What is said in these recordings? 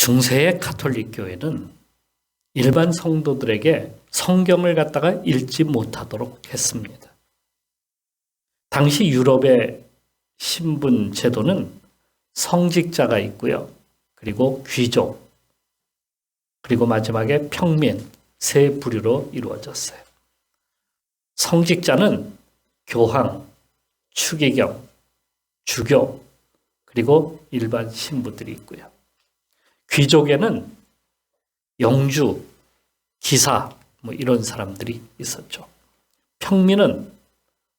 중세의 가톨릭 교회는 일반 성도들에게 성경을 갖다가 읽지 못하도록 했습니다. 당시 유럽의 신분 제도는 성직자가 있고요. 그리고 귀족, 그리고 마지막에 평민, 세 부류로 이루어졌어요. 성직자는 교황, 추기경, 주교, 그리고 일반 신부들이 있고요. 귀족에는 영주, 기사, 이런 사람들이 있었죠. 평민은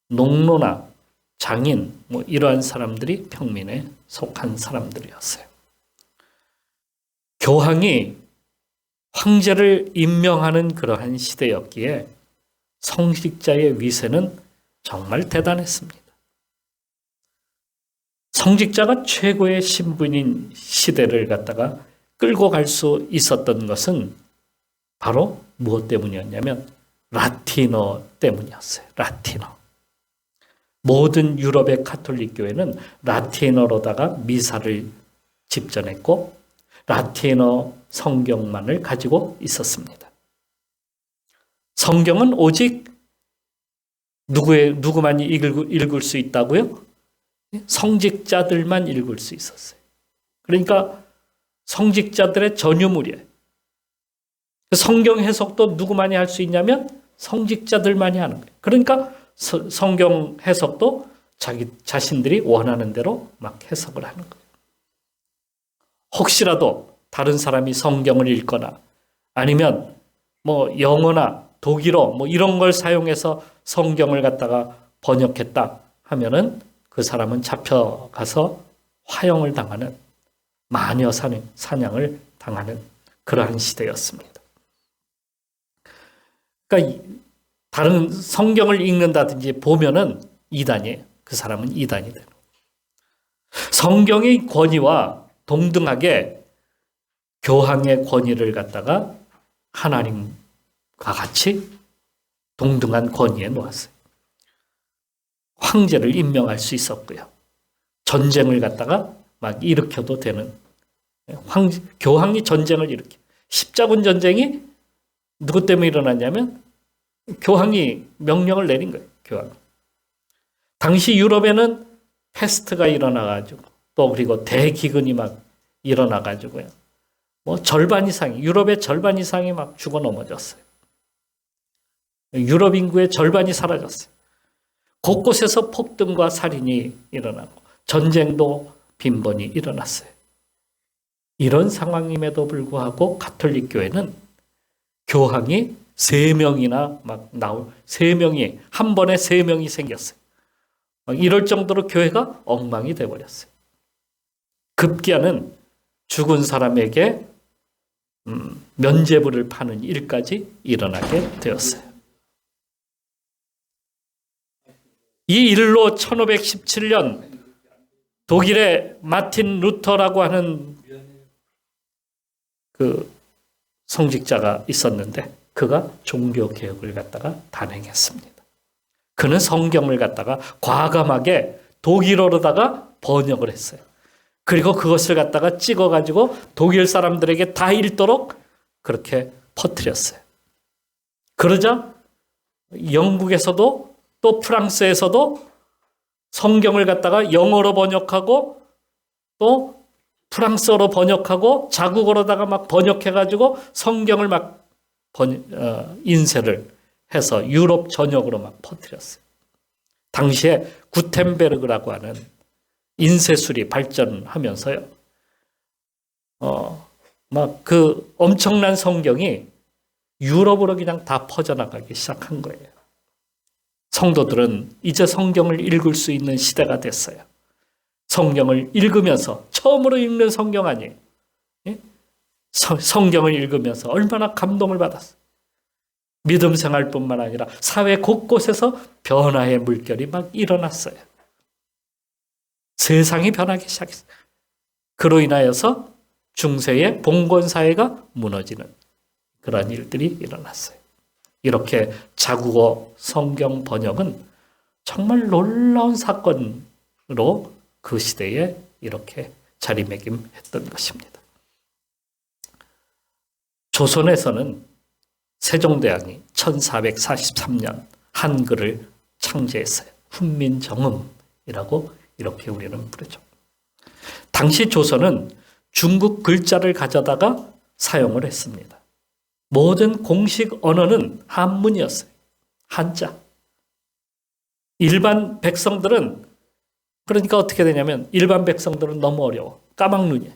농노나 장인, 이러한 사람들이 평민에 속한 사람들이었어요. 교황이 황제를 임명하는 그러한 시대였기에 성직자의 위세는 정말 대단했습니다. 성직자가 최고의 신분인 시대를 갖다가 끌고 갈 수 있었던 것은 바로 무엇 때문이었냐면 라틴어 때문이었어요. 라틴어. 모든 유럽의 가톨릭 교회는 라틴어로다가 미사를 집전했고 라틴어 성경만을 가지고 있었습니다. 성경은 오직 누구만이 읽을 수 있다고요? 성직자들만 읽을 수 있었어요. 그러니까 성직자들의 전유물이에요. 성경 해석도 누구만이 할 수 있냐면 성직자들만이 하는 거예요. 그러니까 성경 해석도 자신들이 원하는 대로 막 해석을 하는 거예요. 혹시라도 다른 사람이 성경을 읽거나 아니면 영어나 독일어 이런 걸 사용해서 성경을 갖다가 번역했다 하면은 그 사람은 잡혀가서 화형을 당하는 마녀 사냥을 당하는 그러한 시대였습니다. 그러니까 다른 성경을 읽는다든지 보면은 이단이에요. 그 사람은 이단이 되는 거예요. 성경의 권위와 동등하게 교황의 권위를 갖다가 하나님과 같이 동등한 권위에 놓았어요. 황제를 임명할 수 있었고요. 전쟁을 갖다가 막 일으켜도 되는 교황이 전쟁을 일으켜. 십자군 전쟁이 누구 때문에 일어났냐면 교황이 명령을 내린 거예요. 교황. 당시 유럽에는 패스트가 일어나가지고 또 그리고 대기근이 막 일어나가지고요. 절반 이상이 유럽의 절반 이상이 막 죽어 넘어졌어요. 유럽 인구의 절반이 사라졌어요. 곳곳에서 폭등과 살인이 일어나고 전쟁도 빈번히 일어났어요. 이런 상황임에도 불구하고 가톨릭 교회는 교황이 3명이나 막 나올 3명이 한 번에 3명이 생겼어요. 이럴 정도로 교회가 엉망이 돼버렸어요. 급기야는 죽은 사람에게 면죄부를 파는 일까지 일어나게 되었어요. 이 일로 1517년 독일의 마틴 루터라고 하는 그 성직자가 있었는데 그가 종교개혁을 갖다가 단행했습니다. 그는 성경을 갖다가 과감하게 독일어로다가 번역을 했어요. 그리고 그것을 갖다가 찍어가지고 독일 사람들에게 다 읽도록 그렇게 퍼뜨렸어요. 그러자 영국에서도 또 프랑스에서도 성경을 갖다가 영어로 번역하고 또 프랑스어로 번역하고 자국어로다가 막 번역해가지고 성경을 막 인쇄를 해서 유럽 전역으로 막 퍼뜨렸어요. 당시에 구텐베르그라고 하는 인쇄술이 발전하면서요. 막 그 엄청난 성경이 유럽으로 그냥 다 퍼져나가기 시작한 거예요. 성도들은 이제 성경을 읽을 수 있는 시대가 됐어요. 성경을 읽으면서 처음으로 읽는 성경 아니에요. 예? 성경을 읽으면서 얼마나 감동을 받았어요. 믿음 생활뿐만 아니라 사회 곳곳에서 변화의 물결이 막 일어났어요. 세상이 변하기 시작했어요. 그로 인하여서 중세의 봉건사회가 무너지는 그런 일들이 일어났어요. 이렇게 자국어 성경 번역은 정말 놀라운 사건으로 그 시대에 이렇게 자리매김했던 것입니다. 조선에서는 세종대왕이 1443년 한글을 창제했어요. 훈민정음이라고 이렇게 우리는 부르죠. 당시 조선은 중국 글자를 가져다가 사용을 했습니다. 모든 공식 언어는 한문이었어요. 한자. 일반 백성들은 그러니까 어떻게 되냐면 일반 백성들은 너무 어려워. 까막눈이야.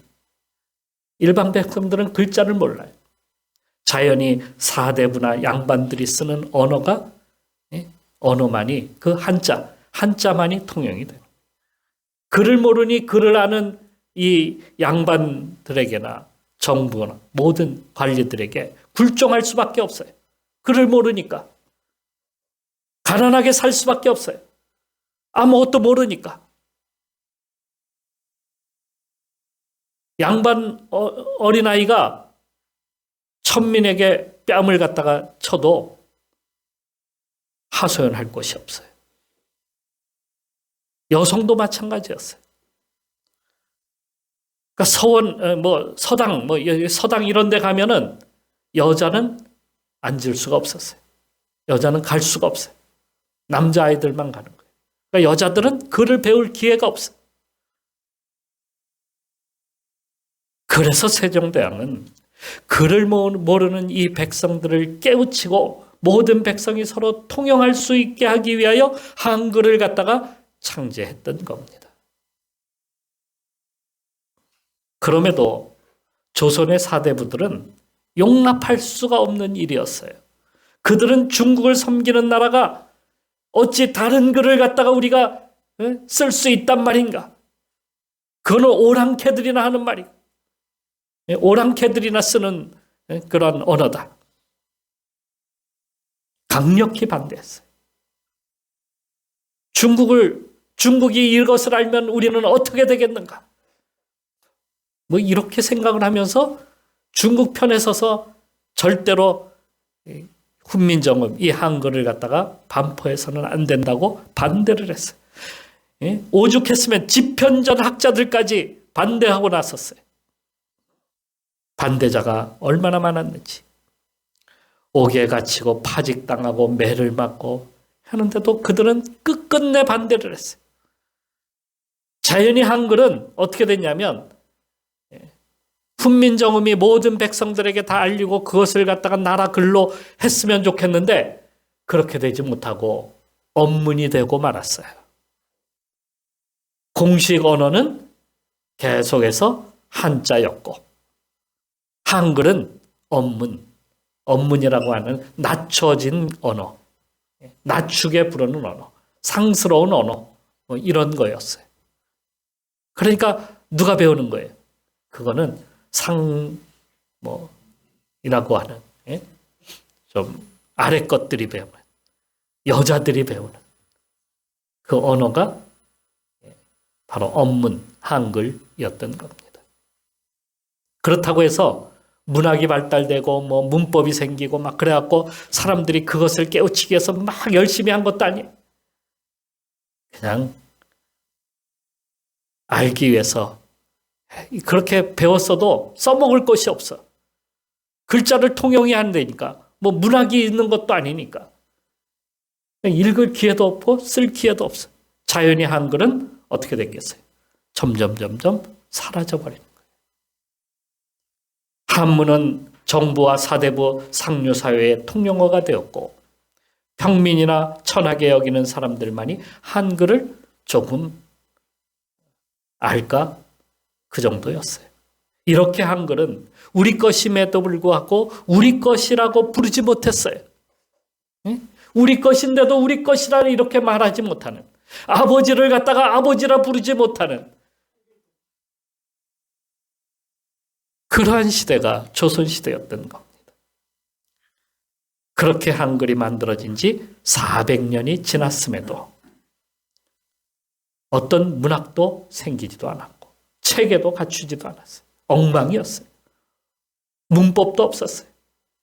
일반 백성들은 글자를 몰라요. 자연히 사대부나 양반들이 쓰는 언어가 언어만이 그 한자만이 통용이 돼요. 글을 모르니 글을 아는 이 양반들에게나 정부나 모든 관리들에게 굴종할 수밖에 없어요. 글을 모르니까. 가난하게 살 수밖에 없어요. 아무것도 모르니까. 양반 어린아이가 천민에게 뺨을 갖다가 쳐도 하소연할 곳이 없어요. 여성도 마찬가지였어요. 그러니까 서당 이런 데 가면은 여자는 앉을 수가 없었어요. 여자는 갈 수가 없어요. 남자아이들만 가는 거예요. 그러니까 여자들은 글을 배울 기회가 없어요. 그래서 세종대왕은 글을 모르는 이 백성들을 깨우치고 모든 백성이 서로 통용할 수 있게 하기 위하여 한글을 갖다가 창제했던 겁니다. 그럼에도 조선의 사대부들은 용납할 수가 없는 일이었어요. 그들은 중국을 섬기는 나라가 어찌 다른 글을 갖다가 우리가 쓸 수 있단 말인가? 그거는 오랑캐들이나 하는 말이고 오랑캐들이나 쓰는 그런 언어다. 강력히 반대했어요. 중국이 이것을 알면 우리는 어떻게 되겠는가? 이렇게 생각을 하면서 중국 편에 서서 절대로 훈민정음, 이 한글을 갖다가 반포해서는 안 된다고 반대를 했어요. 오죽했으면 집현전 학자들까지 반대하고 나섰어요. 반대자가 얼마나 많았는지. 옥에 갇히고 파직당하고 매를 맞고 하는데도 그들은 끝끝내 반대를 했어요. 자연히 한글은 어떻게 됐냐면 훈민정음이 모든 백성들에게 다 알리고 그것을 갖다가 나라 글로 했으면 좋겠는데 그렇게 되지 못하고 언문이 되고 말았어요. 공식 언어는 계속해서 한자였고 한글은 언문이라고 하는 낮춰진 언어, 낮추게 부르는 언어, 상스러운 언어 이런 거였어요. 그러니까 누가 배우는 거예요? 그거는 이라고 하는 좀 아래 것들이 배우는 여자들이 배우는 그 언어가 바로 언문, 한글이었던 겁니다. 그렇다고 해서 문학이 발달되고 문법이 생기고 막 그래갖고 사람들이 그것을 깨우치기 위해서 막 열심히 한 것도 아니에요. 그냥 알기 위해서 그렇게 배웠어도 써먹을 것이 없어. 글자를 통용해야 한다니까. 문학이 있는 것도 아니니까. 읽을 기회도 없고 쓸 기회도 없어. 자연히 한글은 어떻게 됐겠어요? 점점 사라져버리는 거예요. 한문은 정부와 사대부 상류사회의 통용어가 되었고 평민이나 천하게 여기는 사람들만이 한글을 조금 알까? 그 정도였어요. 이렇게 한글은 우리 것임에도 불구하고 우리 것이라고 부르지 못했어요. 우리 것인데도 우리 것이라 이렇게 말하지 못하는, 아버지를 갖다가 아버지라 부르지 못하는 그러한 시대가 조선시대였던 겁니다. 그렇게 한글이 만들어진 지 400년이 지났음에도 어떤 문학도 생기지도 않았고 체계도 갖추지도 않았어요. 엉망이었어요. 문법도 없었어요.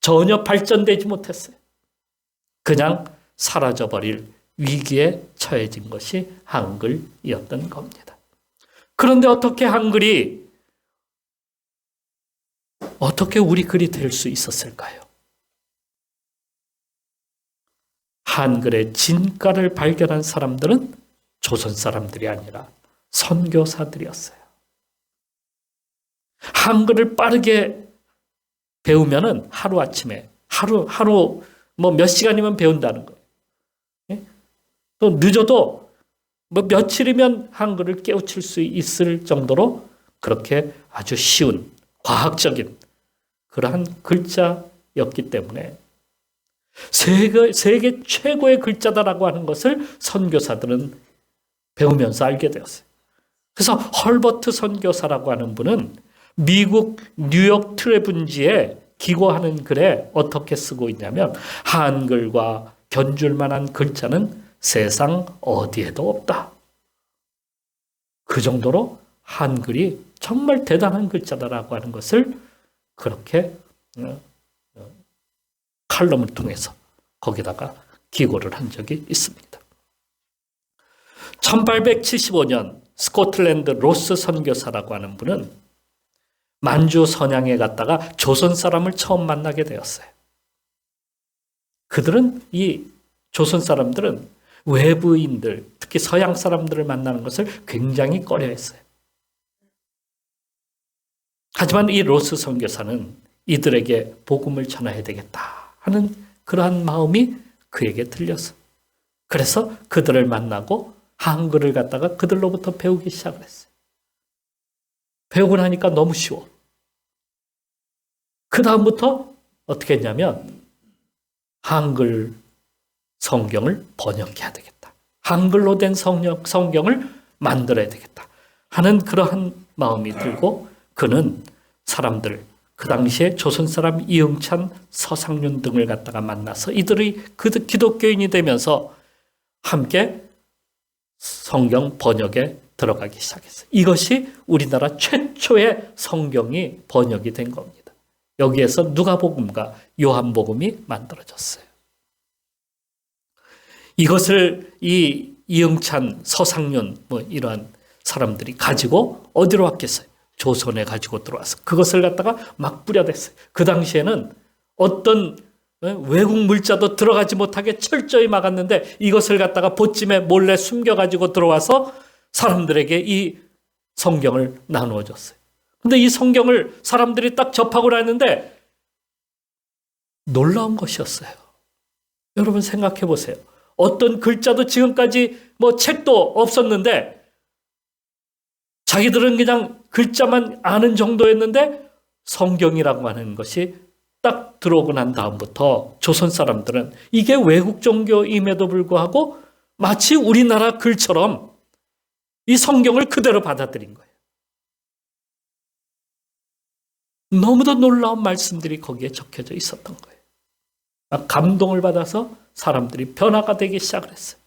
전혀 발전되지 못했어요. 그냥 사라져버릴 위기에 처해진 것이 한글이었던 겁니다. 그런데 어떻게 한글이 어떻게 우리 글이 될 수 있었을까요? 한글의 진가를 발견한 사람들은 조선 사람들이 아니라 선교사들이었어요. 한글을 빠르게 배우면은 하루아침에, 하루 몇 시간이면 배운다는 거예요. 또 늦어도 며칠이면 한글을 깨우칠 수 있을 정도로 그렇게 아주 쉬운 과학적인 그러한 글자였기 때문에 세계 최고의 글자다라고 하는 것을 선교사들은 배우면서 알게 되었어요. 그래서 헐버트 선교사라고 하는 분은 미국 뉴욕 트레분지에 기고하는 글에 어떻게 쓰고 있냐면 한글과 견줄 만한 글자는 세상 어디에도 없다. 그 정도로 한글이 정말 대단한 글자다라고 하는 것을 그렇게 칼럼을 통해서 거기다가 기고를 한 적이 있습니다. 1875년 스코틀랜드 로스 선교사라고 하는 분은 만주 선양에 갔다가 조선 사람을 처음 만나게 되었어요. 이 조선 사람들은 외부인들, 특히 서양 사람들을 만나는 것을 굉장히 꺼려했어요. 하지만 이 로스 선교사는 이들에게 복음을 전해야 되겠다 하는 그러한 마음이 그에게 들려서 그래서 그들을 만나고 한글을 갖다가 그들로부터 배우기 시작을 했어요. 배우고 나니까 너무 쉬워. 그 다음부터 어떻게 했냐면 한글 성경을 번역해야 되겠다. 한글로 된 성경을 만들어야 되겠다 하는 그러한 마음이 들고 그는 사람들, 그 당시에 조선 사람 이응찬, 서상윤 등을 갖다가 만나서 이들이 기독교인이 되면서 함께 성경 번역에 들어가기 시작했어요. 이것이 우리나라 최초의 성경이 번역이 된 겁니다. 여기에서 누가복음과 요한복음이 만들어졌어요. 이것을 이 이응찬, 서상윤 이러한 사람들이 가지고 어디로 왔겠어요? 조선에 가지고 들어와서 그것을 갖다가 막 뿌려댔어요. 그 당시에는 어떤 외국 물자도 들어가지 못하게 철저히 막았는데 이것을 갖다가 보찜에 몰래 숨겨가지고 들어와서 사람들에게 이 성경을 나누어 줬어요. 근데 이 성경을 사람들이 딱 접하고 나는데 놀라운 것이었어요. 여러분 생각해 보세요. 어떤 글자도 지금까지 책도 없었는데 자기들은 그냥 글자만 아는 정도였는데 성경이라고 하는 것이 딱 들어오고 난 다음부터 조선 사람들은 이게 외국 종교임에도 불구하고 마치 우리나라 글처럼 이 성경을 그대로 받아들인 거예요. 너무도 놀라운 말씀들이 거기에 적혀져 있었던 거예요. 감동을 받아서 사람들이 변화가 되기 시작을 했어요.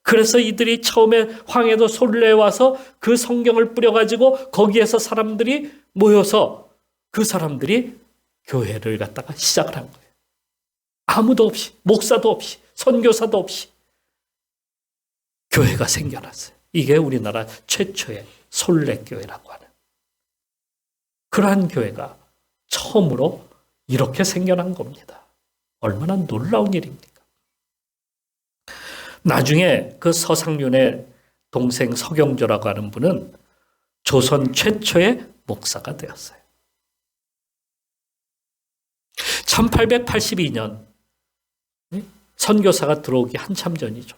그래서 이들이 처음에 황해도 솔레에 와서 그 성경을 뿌려가지고 거기에서 사람들이 모여서 그 사람들이 교회를 갖다가 시작을 한 거예요. 아무도 없이, 목사도 없이, 선교사도 없이 교회가 생겨났어요. 이게 우리나라 최초의 솔레교회라고 하는 그러한 교회가 처음으로 이렇게 생겨난 겁니다. 얼마나 놀라운 일입니까? 나중에 그 서상윤의 동생 서경조라고 하는 분은 조선 최초의 목사가 되었어요. 1882년 선교사가 들어오기 한참 전이죠.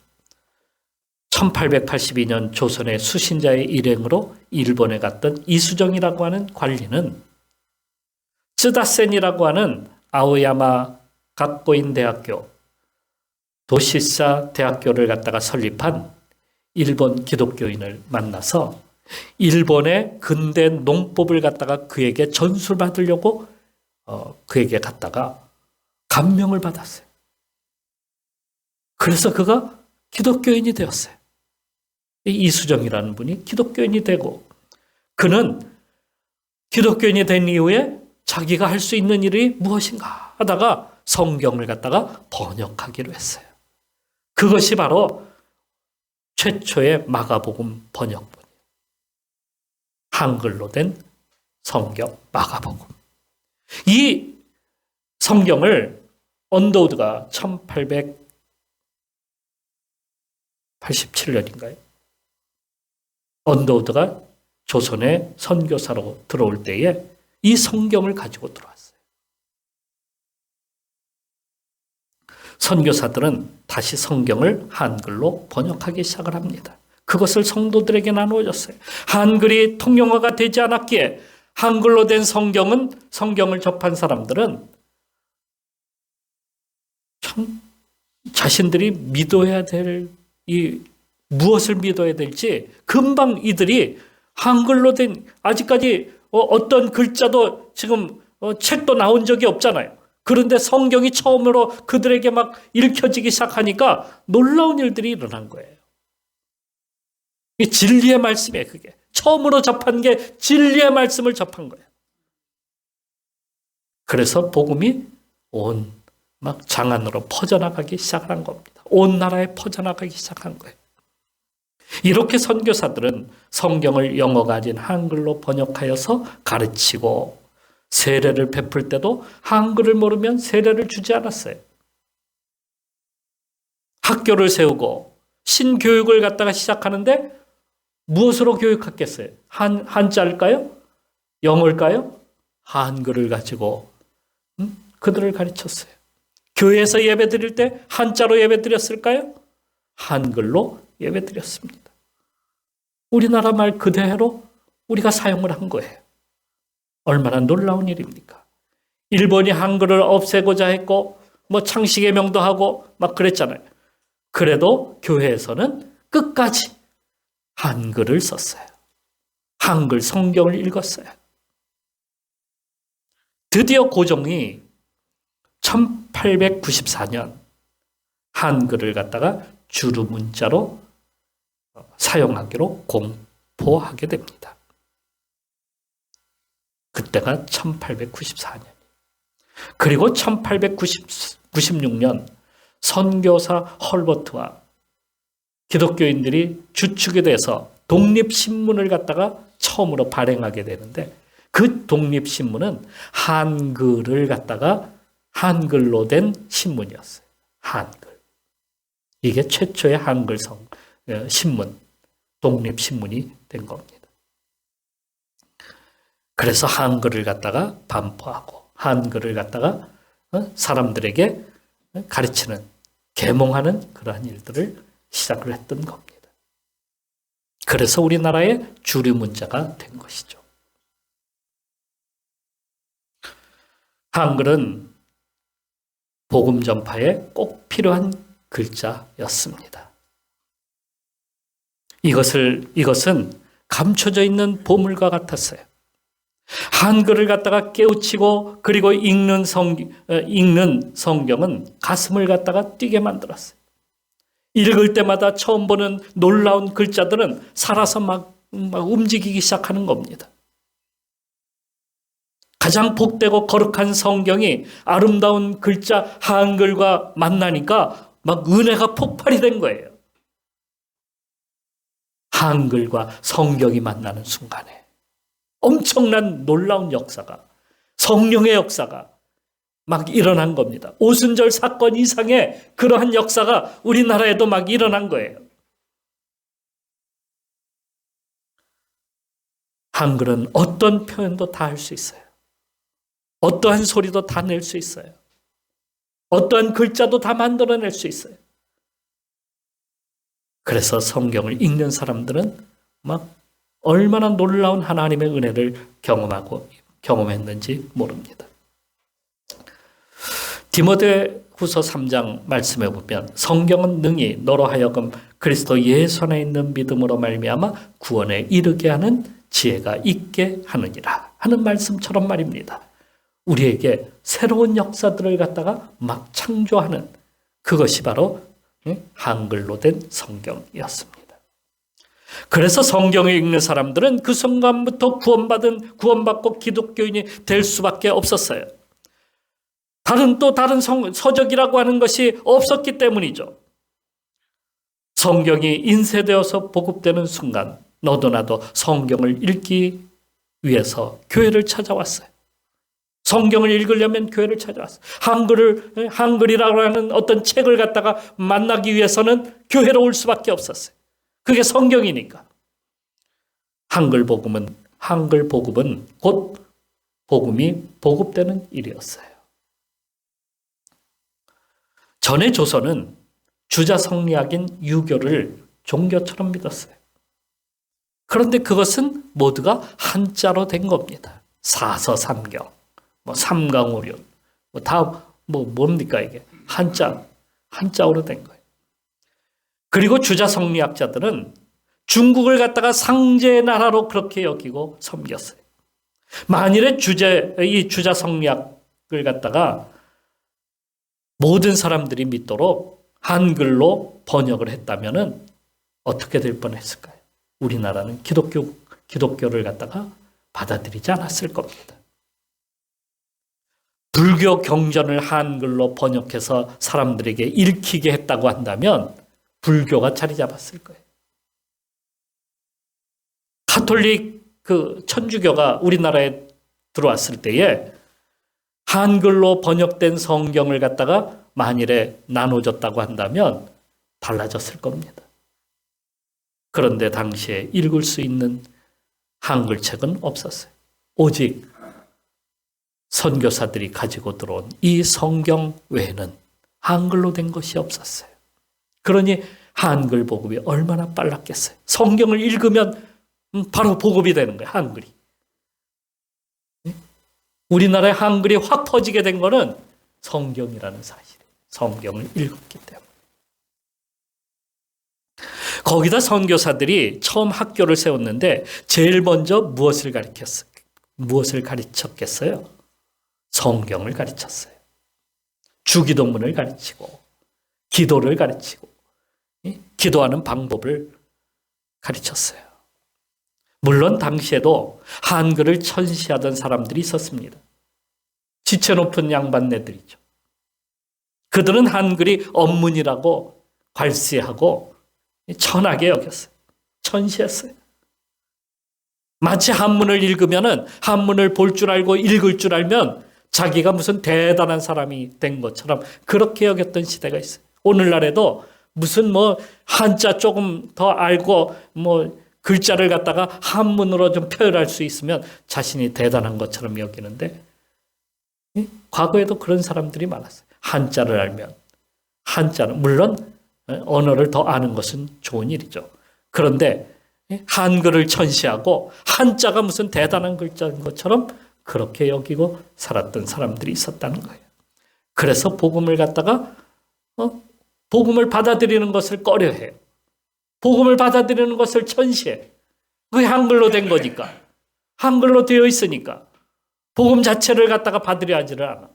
1882년 조선의 수신자의 일행으로 일본에 갔던 이수정이라고 하는 관리는 쯔다센이라고 하는 아오야마 각고인 대학교 도시사 대학교를 갖다가 설립한 일본 기독교인을 만나서 일본의 근대 농법을 갖다가 그에게 전수받으려고 그에게 갔다가 감명을 받았어요. 그래서 그가 기독교인이 되었어요. 이수정이라는 분이 기독교인이 되고 그는 기독교인이 된 이후에 자기가 할 수 있는 일이 무엇인가 하다가 성경을 갖다가 번역하기로 했어요. 그것이 바로 최초의 마가복음 번역본이에요. 한글로 된 성경 마가복음. 이 성경을 언더우드가 1887년인가요? 언더우드가 조선에 선교사로 들어올 때에 이 성경을 가지고 들어왔어요. 선교사들은 다시 성경을 한글로 번역하기 시작을 합니다. 그것을 성도들에게 나누어졌어요. 한글이 통용어가 되지 않았기에 한글로 된 성경을 접한 사람들은 참 자신들이 믿어야 될 무엇을 믿어야 될지 금방 이들이 한글로 된 아직까지 어떤 글자도 지금 책도 나온 적이 없잖아요. 그런데 성경이 처음으로 그들에게 막 읽혀지기 시작하니까 놀라운 일들이 일어난 거예요. 진리의 말씀이에요. 그게 처음으로 접한 게 진리의 말씀을 접한 거예요. 그래서 복음이 막 장안으로 퍼져나가기 시작한 겁니다. 온 나라에 퍼져나가기 시작한 거예요. 이렇게 선교사들은 성경을 영어가 아닌 한글로 번역하여서 가르치고 세례를 베풀 때도 한글을 모르면 세례를 주지 않았어요. 학교를 세우고 신교육을 갖다가 시작하는데 무엇으로 교육했겠어요? 한자일까요? 영어일까요? 한글을 가지고 그들을 가르쳤어요. 교회에서 예배 드릴 때 한자로 예배 드렸을까요? 한글로 예배 드렸습니다. 우리나라 말 그대로 우리가 사용을 한 거예요. 얼마나 놀라운 일입니까? 일본이 한글을 없애고자 했고 창씨의 명도 하고 막 그랬잖아요. 그래도 교회에서는 끝까지 한글을 썼어요. 한글 성경을 읽었어요. 드디어 고종이 1894년 한글을 갖다가 주류 문자로 사용하기로 공포하게 됩니다. 그때가 1894년. 그리고 1896년 선교사 헐버트와 기독교인들이 주축이 돼서 독립신문을 갖다가 처음으로 발행하게 되는데 그 독립신문은 한글을 갖다가 한글로 된 신문이었어요. 한글. 이게 최초의 한글 신문, 독립신문이 된 겁니다. 그래서 한글을 갖다가 반포하고 한글을 갖다가 사람들에게 가르치는, 계몽하는 그러한 일들을 시작을 했던 겁니다. 그래서 우리나라의 주류 문자가 된 것이죠. 한글은 복음 전파에 꼭 필요한 글자였습니다. 이것은 감춰져 있는 보물과 같았어요. 한글을 갖다가 깨우치고 그리고 읽는 성경은 가슴을 갖다가 뛰게 만들었어요. 읽을 때마다 처음 보는 놀라운 글자들은 살아서 막 움직이기 시작하는 겁니다. 가장 복되고 거룩한 성경이 아름다운 글자 한글과 만나니까 막 은혜가 폭발이 된 거예요. 한글과 성경이 만나는 순간에 엄청난 놀라운 역사가, 성령의 역사가 막 일어난 겁니다. 오순절 사건 이상의 그러한 역사가 우리나라에도 막 일어난 거예요. 한글은 어떤 표현도 다 할 수 있어요. 어떠한 소리도 다 낼 수 있어요. 어떠한 글자도 다 만들어낼 수 있어요. 그래서 성경을 읽는 사람들은 막 얼마나 놀라운 하나님의 은혜를 경험했는지 모릅니다. 디모데후서 3장 말씀해 보면 성경은 능히 너로 하여금 그리스도 예수 안에 있는 믿음으로 말미암아 구원에 이르게 하는 지혜가 있게 하느니라 하는 말씀처럼 말입니다. 우리에게 새로운 역사들을 갖다가 막 창조하는 그것이 바로 한글로 된 성경이었습니다. 그래서 성경을 읽는 사람들은 그 순간부터 구원받고 기독교인이 될 수밖에 없었어요. 다른 서적이라고 하는 것이 없었기 때문이죠. 성경이 인쇄되어서 보급되는 순간 너도 나도 성경을 읽기 위해서 교회를 찾아왔어요. 성경을 읽으려면 교회를 찾아왔어요. 한글이라고 하는 어떤 책을 갖다가 만나기 위해서는 교회로 올 수밖에 없었어요. 그게 성경이니까. 한글 복음은 곧 복음이 보급되는 일이었어요. 전의 조선은 주자성리학인 유교를 종교처럼 믿었어요. 그런데 그것은 모두가 한자로 된 겁니다. 사서삼경, 삼강오륜, 뭡니까 이게? 한자어로 된 거예요. 그리고 주자성리학자들은 중국을 갖다가 상제의 나라로 그렇게 여기고 섬겼어요. 만일에 이 주자성리학을 갖다가 모든 사람들이 믿도록 한글로 번역을 했다면은 어떻게 될 뻔했을까요? 우리나라는 기독교를 갖다가 받아들이지 않았을 겁니다. 불교 경전을 한글로 번역해서 사람들에게 읽히게 했다고 한다면 불교가 자리 잡았을 거예요. 가톨릭 천주교가 우리나라에 들어왔을 때에 한글로 번역된 성경을 갖다가 만일에 나눠줬다고 한다면 달라졌을 겁니다. 그런데 당시에 읽을 수 있는 한글책은 없었어요. 오직 선교사들이 가지고 들어온 이 성경 외에는 한글로 된 것이 없었어요. 그러니 한글 보급이 얼마나 빨랐겠어요. 성경을 읽으면 바로 보급이 되는 거예요. 한글이. 우리나라의 한글이 확 퍼지게 된 거는 성경이라는 사실이에요. 성경을 읽었기 때문에. 거기다 선교사들이 처음 학교를 세웠는데 제일 먼저 무엇을 가르쳤겠어요? 성경을 가르쳤어요. 주기도문을 가르치고 기도를 가르치고 기도하는 방법을 가르쳤어요. 물론 당시에도 한글을 천시하던 사람들이 있었습니다. 지체 높은 양반네들이죠. 그들은 한글이 언문이라고 괄시하고 천하게 여겼어요. 천시했어요. 마치 한문을 읽으면은 한문을 볼 줄 알고 읽을 줄 알면 자기가 무슨 대단한 사람이 된 것처럼 그렇게 여겼던 시대가 있어요. 오늘날에도 무슨 한자 조금 더 알고 글자를 갖다가 한문으로 좀 표현할 수 있으면 자신이 대단한 것처럼 여기는데 과거에도 그런 사람들이 많았어요. 한자를 알면 한자는 물론 언어를 더 아는 것은 좋은 일이죠. 그런데 한글을 천시하고 한자가 무슨 대단한 글자인 것처럼 그렇게 여기고 살았던 사람들이 있었다는 거예요. 그래서 복음을 갖다가 복음을 받아들이는 것을 꺼려해요. 복음을 받아들이는 것을 천시해. 그게 한글로 된 거니까. 한글로 되어 있으니까. 복음 자체를 갖다가 받으려 하지를 않아.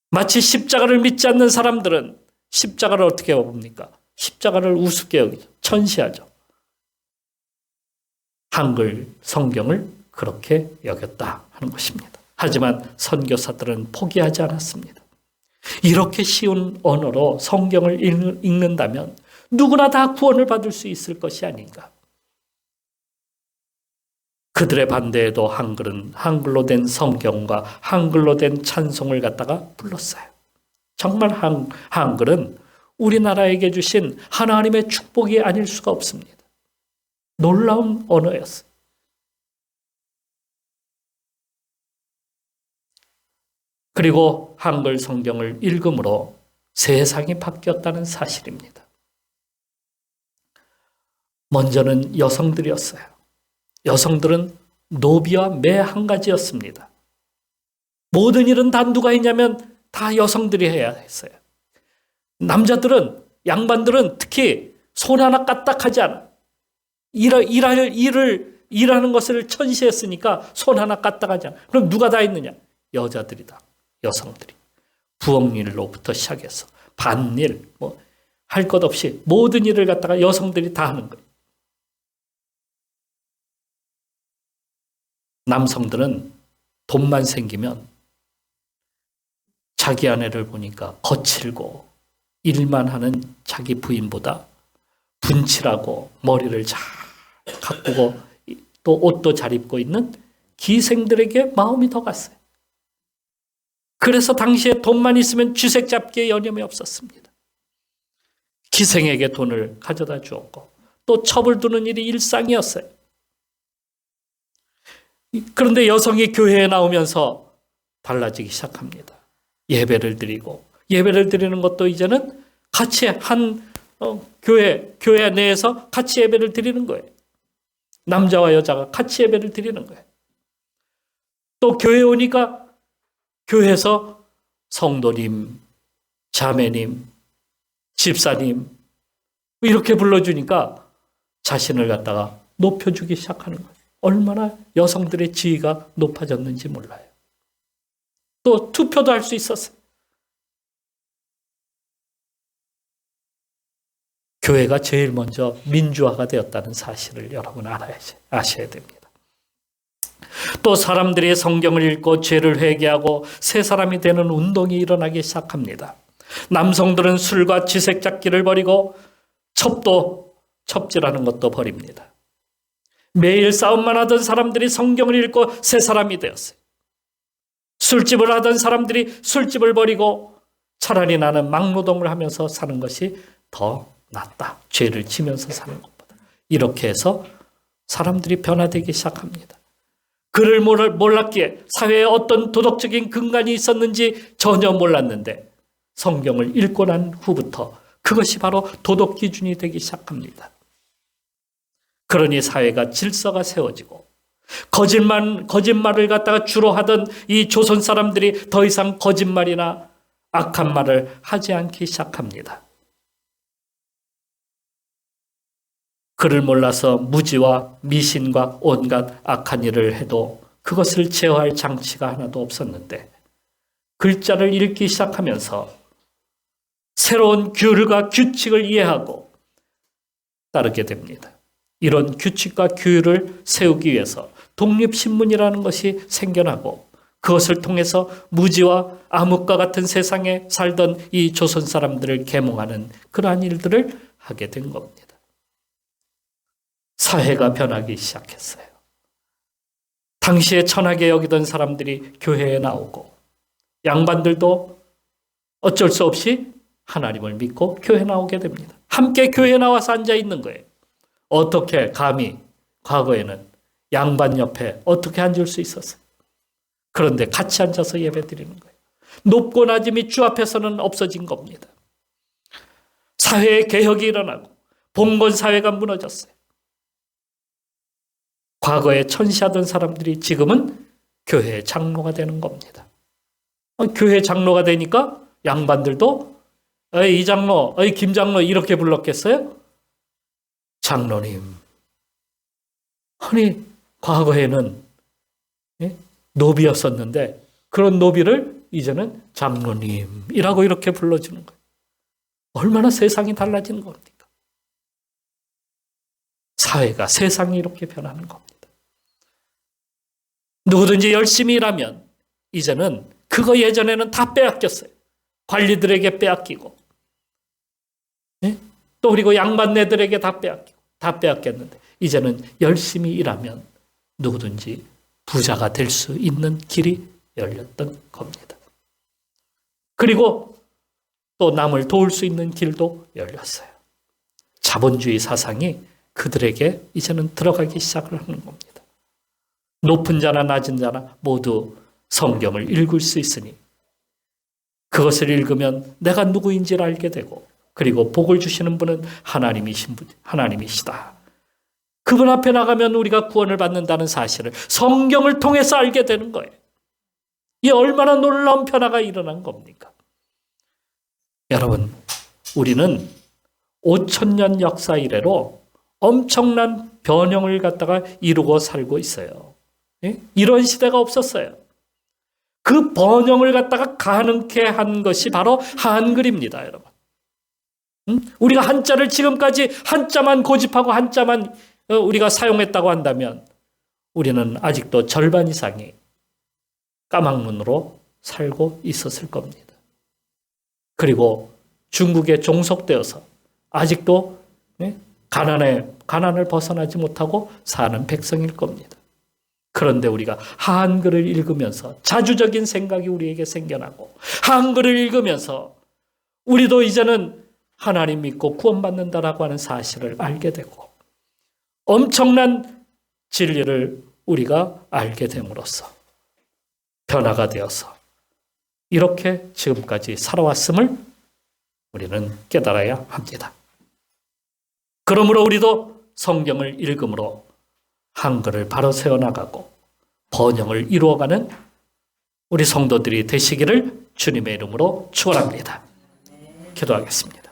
마치 십자가를 믿지 않는 사람들은 십자가를 어떻게 봅니까? 십자가를 우습게 여기죠. 천시하죠. 한글 성경을 그렇게 여겼다 하는 것입니다. 하지만 선교사들은 포기하지 않았습니다. 이렇게 쉬운 언어로 성경을 읽는다면 누구나 다 구원을 받을 수 있을 것이 아닌가. 그들의 반대에도 한글은 한글로 된 성경과 한글로 된 찬송을 갖다가 불렀어요. 정말 한글은 우리나라에게 주신 하나님의 축복이 아닐 수가 없습니다. 놀라운 언어였어요. 그리고 한글 성경을 읽음으로 세상이 바뀌었다는 사실입니다. 먼저는 여성들이었어요. 여성들은 노비와 매 한 가지였습니다. 모든 일은 다 누가 했냐면 다 여성들이 해야 했어요. 남자들은, 양반들은 특히 손 하나 까딱하지 않아. 일하는 것을 천시했으니까 손 하나 까딱하지 않아. 그럼 누가 다 했느냐? 여자들이다. 여성들이. 부엌일로부터 시작해서 밭일, 할 것 없이 모든 일을 갖다가 여성들이 다 하는 거예요. 남성들은 돈만 생기면 자기 아내를 보니까 거칠고 일만 하는 자기 부인보다 분칠하고 머리를 잘 가꾸고 또 옷도 잘 입고 있는 기생들에게 마음이 더 갔어요. 그래서 당시에 돈만 있으면 쥐색 잡기에 여념이 없었습니다. 기생에게 돈을 가져다 주었고 또 첩을 두는 일이 일상이었어요. 그런데 여성이 교회에 나오면서 달라지기 시작합니다. 예배를 드리고, 예배를 드리는 것도 이제는 같이 교회 내에서 같이 예배를 드리는 거예요. 남자와 여자가 같이 예배를 드리는 거예요. 또 교회에 오니까 교회에서 성도님, 자매님, 집사님 이렇게 불러주니까 자신을 갖다가 높여주기 시작하는 거예요. 얼마나 여성들의 지위가 높아졌는지 몰라요. 또 투표도 할 수 있었어요. 교회가 제일 먼저 민주화가 되었다는 사실을 여러분 아셔야 됩니다. 또 사람들이 성경을 읽고 죄를 회개하고 새 사람이 되는 운동이 일어나기 시작합니다. 남성들은 술과 쥐색 잡기를 버리고 첩질하는 것도 버립니다. 매일 싸움만 하던 사람들이 성경을 읽고 새 사람이 되었어요. 술집을 하던 사람들이 술집을 버리고 차라리 나는 막노동을 하면서 사는 것이 더 낫다. 죄를 지면서 사는 것보다. 이렇게 해서 사람들이 변화되기 시작합니다. 그를 몰랐기에 사회에 어떤 도덕적인 근간이 있었는지 전혀 몰랐는데 성경을 읽고 난 후부터 그것이 바로 도덕 기준이 되기 시작합니다. 그러니 사회가 질서가 세워지고 거짓말을 갖다가 주로 하던 이 조선 사람들이 더 이상 거짓말이나 악한 말을 하지 않기 시작합니다. 그를 몰라서 무지와 미신과 온갖 악한 일을 해도 그것을 제어할 장치가 하나도 없었는데 글자를 읽기 시작하면서 새로운 규율과 규칙을 이해하고 따르게 됩니다. 이런 규칙과 규율을 세우기 위해서 독립신문이라는 것이 생겨나고 그것을 통해서 무지와 암흑과 같은 세상에 살던 이 조선 사람들을 계몽하는 그러한 일들을 하게 된 겁니다. 사회가 변하기 시작했어요. 당시에 천하게 여기던 사람들이 교회에 나오고 양반들도 어쩔 수 없이 하나님을 믿고 교회에 나오게 됩니다. 함께 교회에 나와서 앉아 있는 거예요. 어떻게 감히 과거에는 양반 옆에 어떻게 앉을 수 있었어요? 그런데 같이 앉아서 예배 드리는 거예요. 높고 낮음이 주 앞에서는 없어진 겁니다. 사회의 개혁이 일어나고 봉건 사회가 무너졌어요. 과거에 천시하던 사람들이 지금은 교회의 장로가 되는 겁니다. 교회 장로가 되니까 양반들도 이 장로, 김 장로 이렇게 불렀겠어요? 장로님. 아니 과거에는 노비였었는데 그런 노비를 이제는 장로님이라고 이렇게 불러주는 거예요. 얼마나 세상이 달라지는 겁니까? 사회가, 세상이 이렇게 변하는 겁니다. 누구든지 열심히 일하면 이제는 그거 예전에는 다 빼앗겼어요. 관리들에게 빼앗기고 또 그리고 양반네들에게 다 빼앗겼는데 이제는 열심히 일하면 누구든지 부자가 될 수 있는 길이 열렸던 겁니다. 그리고 또 남을 도울 수 있는 길도 열렸어요. 자본주의 사상이 그들에게 이제는 들어가기 시작을 하는 겁니다. 높은 자나 낮은 자나 모두 성경을 읽을 수 있으니 그것을 읽으면 내가 누구인지를 알게 되고 그리고 복을 주시는 분은 하나님이시다. 그분 앞에 나가면 우리가 구원을 받는다는 사실을 성경을 통해서 알게 되는 거예요. 이 얼마나 놀라운 변화가 일어난 겁니까? 여러분, 우리는 5,000년 역사 이래로 엄청난 변형을 갖다가 이루고 살고 있어요. 이런 시대가 없었어요. 그 번영을 갖다가 가능케 한 것이 바로 한글입니다, 여러분. 우리가 한자를 지금까지 한자만 고집하고 한자만 우리가 사용했다고 한다면 우리는 아직도 절반 이상이 까막눈으로 살고 있었을 겁니다. 그리고 중국에 종속되어서 아직도 가난을 벗어나지 못하고 사는 백성일 겁니다. 그런데 우리가 한글을 읽으면서 자주적인 생각이 우리에게 생겨나고 한글을 읽으면서 우리도 이제는 하나님 믿고 구원받는다라고 하는 사실을 알게 되고 엄청난 진리를 우리가 알게 됨으로써 변화가 되어서 이렇게 지금까지 살아왔음을 우리는 깨달아야 합니다. 그러므로 우리도 성경을 읽음으로 한글을 바로 세워나가고 번영을 이루어가는 우리 성도들이 되시기를 주님의 이름으로 축원합니다. 기도하겠습니다.